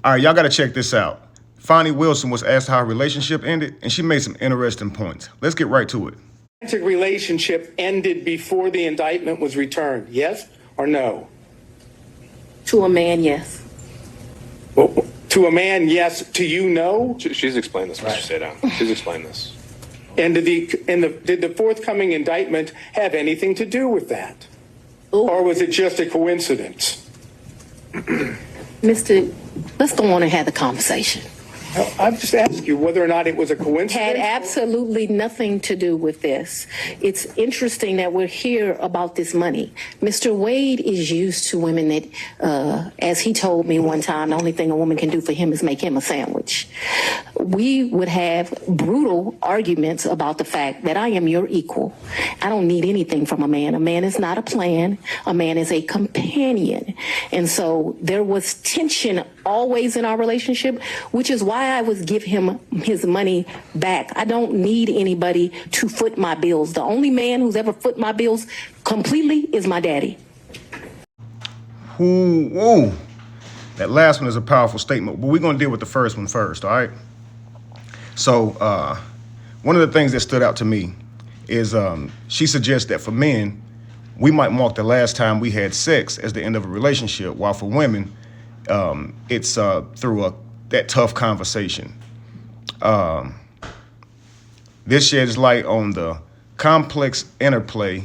All right, y'all got to check this out. Fani Wilson was asked how her relationship ended, and she made some interesting points. Let's get right to it. Romantic relationship ended before the indictment was returned, yes or no? To a man, yes. Well, to a man, yes. To you, no? She's explained this, Mr. Seda. She's explained this. And did the forthcoming indictment have anything to do with that? Ooh. Or was it just a coincidence? Mr. Let's go on and have the conversation. I've just asked you whether or not it was a coincidence. Had absolutely nothing to do with this. It's interesting that we're here about this money. Mr. Wade is used to women that, as he told me one time, the only thing a woman can do for him is make him a sandwich. We would have brutal arguments about the fact that I am your equal. I don't need anything from a man. A man is not a plan. A man is a companion. And so there was tension always in our relationship, which is why I would give him his money back. I don't need anybody to foot my bills. The only man who's ever foot my bills completely is my daddy. Ooh. That last one is a powerful statement, but we're going to deal with the first one first, all right? So one of the things that stood out to me is she suggests that for men, we might mark the last time we had sex as the end of a relationship, while for women, it's through that tough conversation. This sheds light on the complex interplay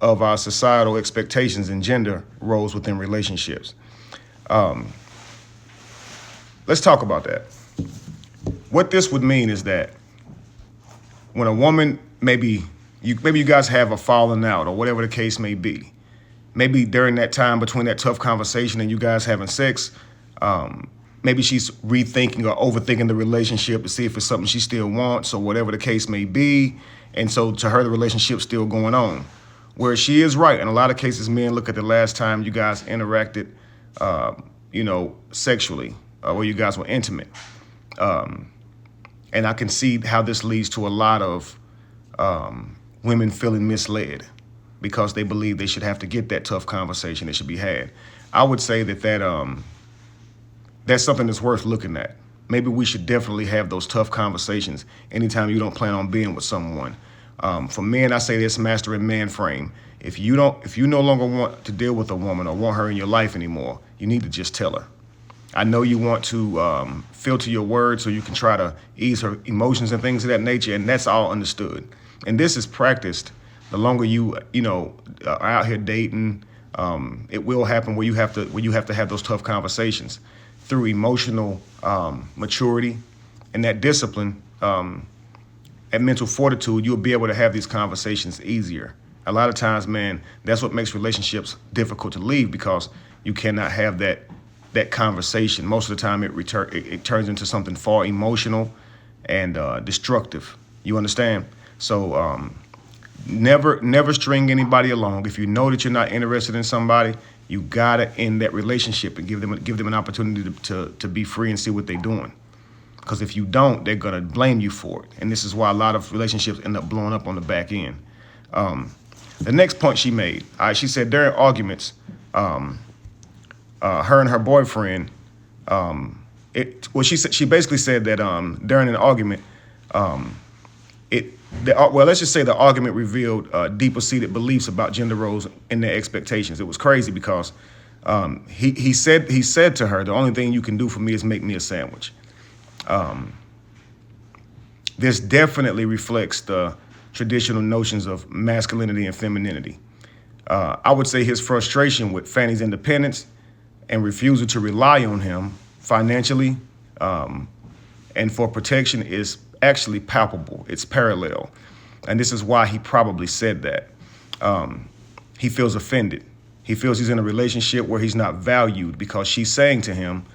of our societal expectations and gender roles within relationships. Let's talk about that. What this would mean is that when a woman, maybe you guys have a falling out or whatever the case may be, maybe during that time between that tough conversation and you guys having sex, maybe she's rethinking or overthinking the relationship to see if it's something she still wants or whatever the case may be. And so to her, the relationship's still going on. Where she is right. In a lot of cases, men look at the last time you guys interacted, sexually, where you guys were intimate. And I can see how this leads to a lot of women feeling misled because they believe they should have to get that tough conversation that should be had. I would say that that's something that's worth looking at. Maybe we should definitely have those tough conversations anytime you don't plan on being with someone. For men, I say this: mastering man frame. If you no longer want to deal with a woman or want her in your life anymore, you need to just tell her. I know you want to filter your words so you can try to ease her emotions and things of that nature, and that's all understood. And this is practiced the longer you are out here dating. It will happen where you have to have those tough conversations through emotional maturity and that discipline and mental fortitude. You'll be able to have these conversations easier. A lot of times, man, that's what makes relationships difficult to leave, because you cannot have that conversation. Most of the time, it turns into something far emotional and destructive. You understand? So never string anybody along. If you know that you're not interested in somebody, you gotta end that relationship and give them an opportunity to be free and see what they're doing. Because if you don't, they're gonna blame you for it. And this is why a lot of relationships end up blowing up on the back end. The next point she made, she said during arguments, her and her boyfriend, she basically said that during an argument, let's just say the argument revealed deeper seated beliefs about gender roles and their expectations. It was crazy because he said to her, the only thing you can do for me is make me a sandwich. This definitely reflects the traditional notions of masculinity and femininity. I would say his frustration with Fani's independence and refusal to rely on him financially and for protection is actually palpable. It's parallel. And this is why he probably said that. He feels offended. He feels he's in a relationship where he's not valued because she's saying to him,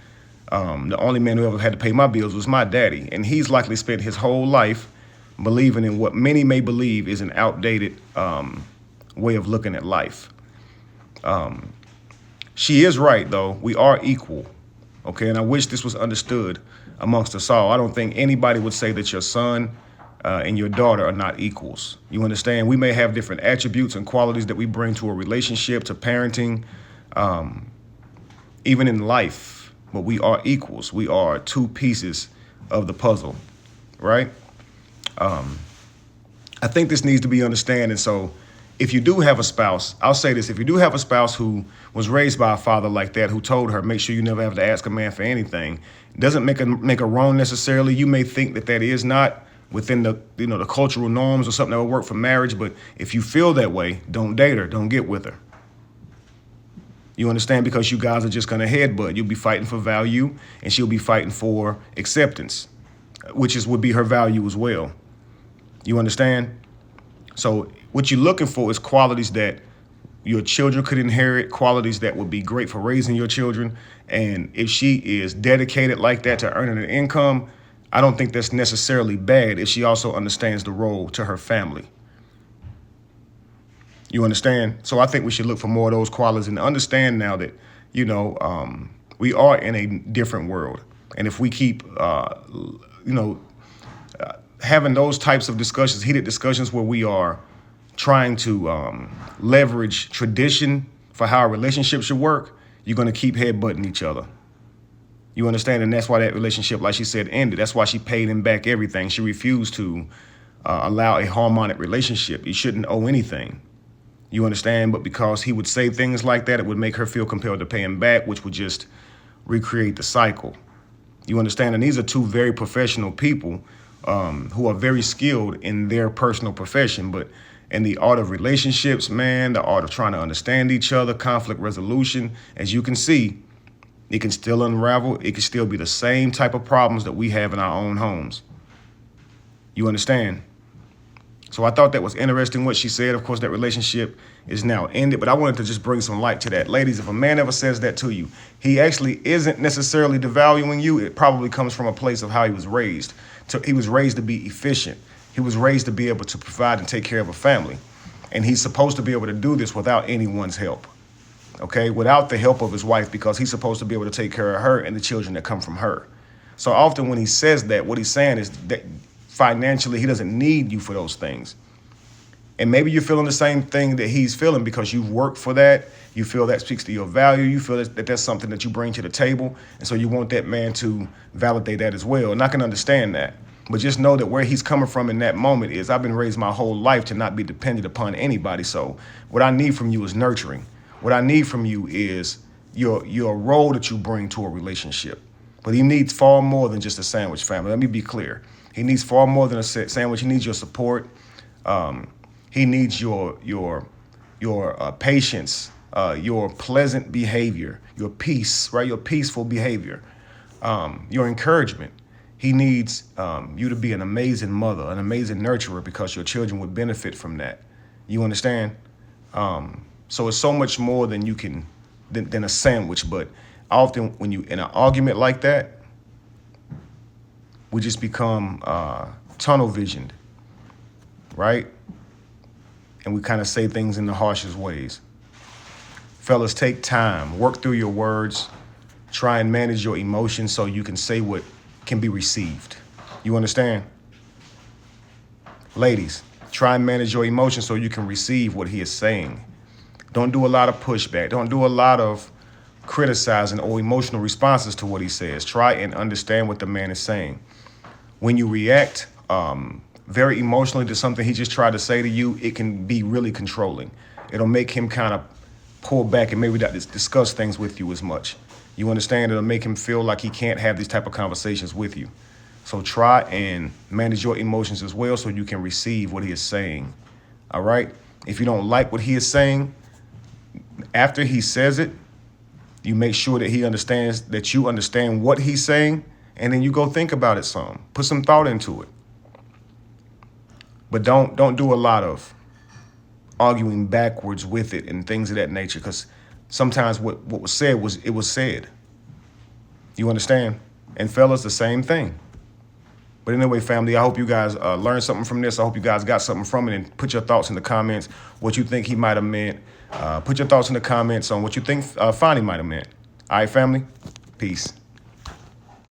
the only man who ever had to pay my bills was my daddy. And he's likely spent his whole life believing in what many may believe is an outdated way of looking at life. She is right, though. We are equal, okay? And I wish this was understood amongst us all. I don't think anybody would say that your son and your daughter are not equals. You understand? We may have different attributes and qualities that we bring to a relationship, to parenting, even in life. but we are equals. We are two pieces of the puzzle, right? I think this needs to be understood. And so if you do have a spouse, I'll say this, if you do have a spouse who was raised by a father like that, who told her, make sure you never have to ask a man for anything, doesn't make a wrong necessarily. You may think that that is not within the, the cultural norms or something that would work for marriage. But if you feel that way, don't date her, don't get with her. You understand? Because you guys are just going to headbutt. You'll be fighting for value and she'll be fighting for acceptance, which would be her value as well. You understand? So what you're looking for is qualities that your children could inherit, qualities that would be great for raising your children. And if she is dedicated like that to earning an income, I don't think that's necessarily bad if she also understands the role to her family. You understand? So I think we should look for more of those qualities and understand now that, we are in a different world. And if we keep, having those types of discussions, heated discussions where we are trying to leverage tradition for how a relationship should work, you're going to keep headbutting each other. You understand? And that's why that relationship, like she said, ended. That's why she paid him back everything. She refused to allow a harmonic relationship. You shouldn't owe anything. You understand? But because he would say things like that, it would make her feel compelled to pay him back, which would just recreate the cycle. You understand? And these are two very professional people who are very skilled in their personal profession. But in the art of relationships, man, the art of trying to understand each other, conflict resolution, as you can see, it can still unravel. It can still be the same type of problems that we have in our own homes. You understand? So I thought that was interesting what she said. Of course, that relationship is now ended, but I wanted to just bring some light to that. Ladies, if a man ever says that to you, he actually isn't necessarily devaluing you. It probably comes from a place of how he was raised. He was raised to be efficient. He was raised to be able to provide and take care of a family. And he's supposed to be able to do this without anyone's help. Okay, without the help of his wife, because he's supposed to be able to take care of her and the children that come from her. So often when he says that, what he's saying is that financially, he doesn't need you for those things. And maybe you're feeling the same thing that he's feeling because you've worked for that. You feel that speaks to your value. You feel that that's something that you bring to the table. And so you want that man to validate that as well. And I can understand that. But just know that where he's coming from in that moment is, I've been raised my whole life to not be dependent upon anybody. So what I need from you is nurturing. What I need from you is your role that you bring to a relationship. But he needs far more than just a sandwich, family. Let me be clear. He needs far more than a sandwich. He needs your support. He needs your patience, your pleasant behavior, your peace, right? Your peaceful behavior, your encouragement. He needs you to be an amazing mother, an amazing nurturer, because your children would benefit from that. You understand? So it's so much more than you can than a sandwich. But often when you in an argument like that, we just become tunnel visioned, right? And we kind of say things in the harshest ways. Fellas, take time, work through your words, try and manage your emotions so you can say what can be received. You understand? Ladies, try and manage your emotions so you can receive what he is saying. Don't do a lot of pushback. Don't do a lot of criticizing or emotional responses to what he says. Try and understand what the man is saying. When you react very emotionally to something he just tried to say to you, it can be really controlling. It'll make him kind of pull back and maybe not discuss things with you as much. You understand? It'll make him feel like he can't have these type of conversations with you. So try and manage your emotions as well so you can receive what he is saying. All right? If you don't like what he is saying, after he says it, you make sure that he understands that you understand what he's saying, and then you go think about it some. Put some thought into it. But don't do a lot of arguing backwards with it and things of that nature, because sometimes what was said was said. You understand? And fellas, the same thing. But anyway, family, I hope you guys learned something from this. I hope you guys got something from it, and put your thoughts in the comments, what you think he might have meant. Put your thoughts in the comments on what you think Fani might have meant. All right, family? Peace.